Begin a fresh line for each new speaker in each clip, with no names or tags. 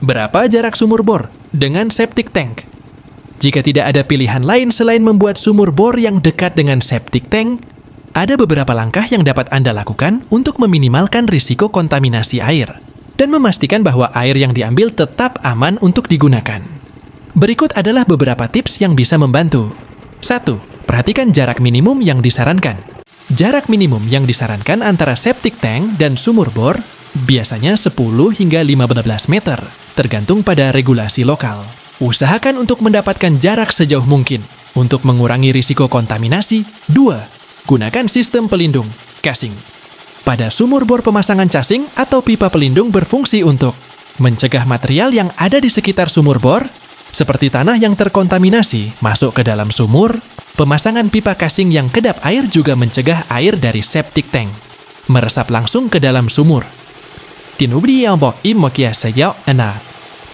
Berapa jarak sumur bor dengan septic tank? Jika tidak ada pilihan lain selain membuat sumur bor yang dekat dengan septic tank, ada beberapa langkah yang dapat Anda lakukan untuk meminimalkan risiko kontaminasi air dan memastikan bahwa air yang diambil tetap aman untuk digunakan. Berikut adalah beberapa tips yang bisa membantu. 1. Perhatikan jarak minimum yang disarankan. Jarak minimum yang disarankan antara septic tank dan sumur bor biasanya 10 hingga 15 meter, tergantung pada regulasi lokal. Usahakan untuk mendapatkan jarak sejauh mungkin. Untuk mengurangi risiko kontaminasi, 2. Gunakan sistem pelindung, casing. Pada sumur bor, pemasangan casing atau pipa pelindung berfungsi untuk mencegah material yang ada di sekitar sumur bor, seperti tanah yang terkontaminasi, masuk ke dalam sumur. Pemasangan pipa casing yang kedap air juga mencegah air dari septic tank meresap langsung ke dalam sumur.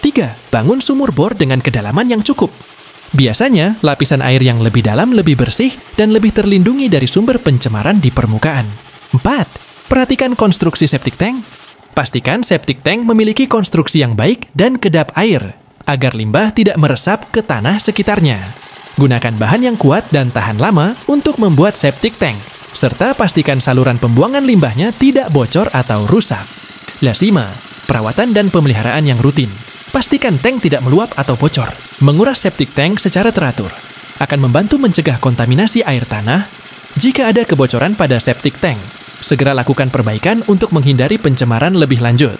3. Bangun sumur bor dengan kedalaman yang cukup. Biasanya, lapisan air yang lebih dalam lebih bersih dan lebih terlindungi dari sumber pencemaran di permukaan. 4. Perhatikan konstruksi septic tank. Pastikan septic tank memiliki konstruksi yang baik dan kedap air, agar limbah tidak meresap ke tanah sekitarnya. Gunakan bahan yang kuat dan tahan lama untuk membuat septic tank, serta pastikan saluran pembuangan limbahnya tidak bocor atau rusak. 5. Perawatan dan pemeliharaan yang rutin. Pastikan tank tidak meluap atau bocor. Menguras septic tank secara teratur akan membantu mencegah kontaminasi air tanah. Jika ada kebocoran pada septic tank, segera lakukan perbaikan untuk menghindari pencemaran lebih lanjut.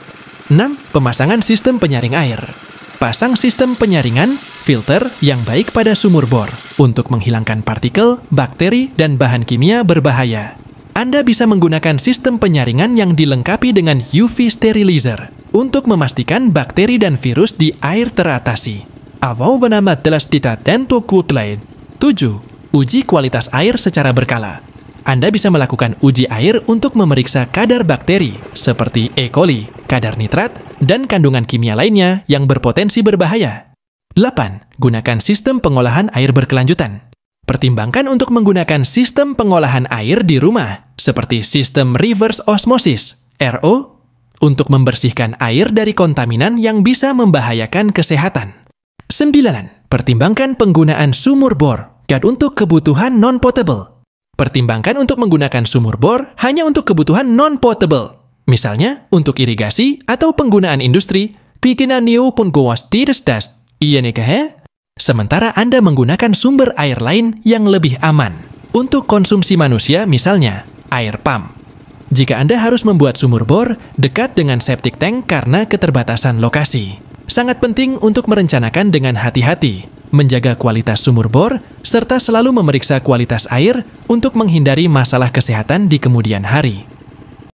6. Pemasangan sistem penyaring air. Pasang sistem penyaringan, filter yang baik pada sumur bor untuk menghilangkan partikel, bakteri, dan bahan kimia berbahaya. Anda bisa menggunakan sistem penyaringan yang dilengkapi dengan UV sterilizer untuk memastikan bakteri dan virus di air teratasi. 7. Uji kualitas air secara berkala. Anda bisa melakukan uji air untuk memeriksa kadar bakteri seperti E. coli, kadar nitrat, dan kandungan kimia lainnya yang berpotensi berbahaya. 8. Gunakan sistem pengolahan air berkelanjutan. Pertimbangkan untuk menggunakan sistem pengolahan air di rumah, seperti sistem reverse osmosis, RO, untuk membersihkan air dari kontaminan yang bisa membahayakan kesehatan. 9. Pertimbangkan penggunaan sumur bor untuk kebutuhan non-potable. Pertimbangkan untuk menggunakan sumur bor hanya untuk kebutuhan non-potable, misalnya untuk irigasi atau penggunaan industri. Sementara Anda menggunakan sumber air lain yang lebih aman untuk konsumsi manusia, misalnya air pump. Jika Anda harus membuat sumur bor dekat dengan septic tank karena keterbatasan lokasi, sangat penting untuk merencanakan dengan hati-hati, menjaga kualitas sumur bor, serta selalu memeriksa kualitas air untuk menghindari masalah kesehatan di kemudian hari.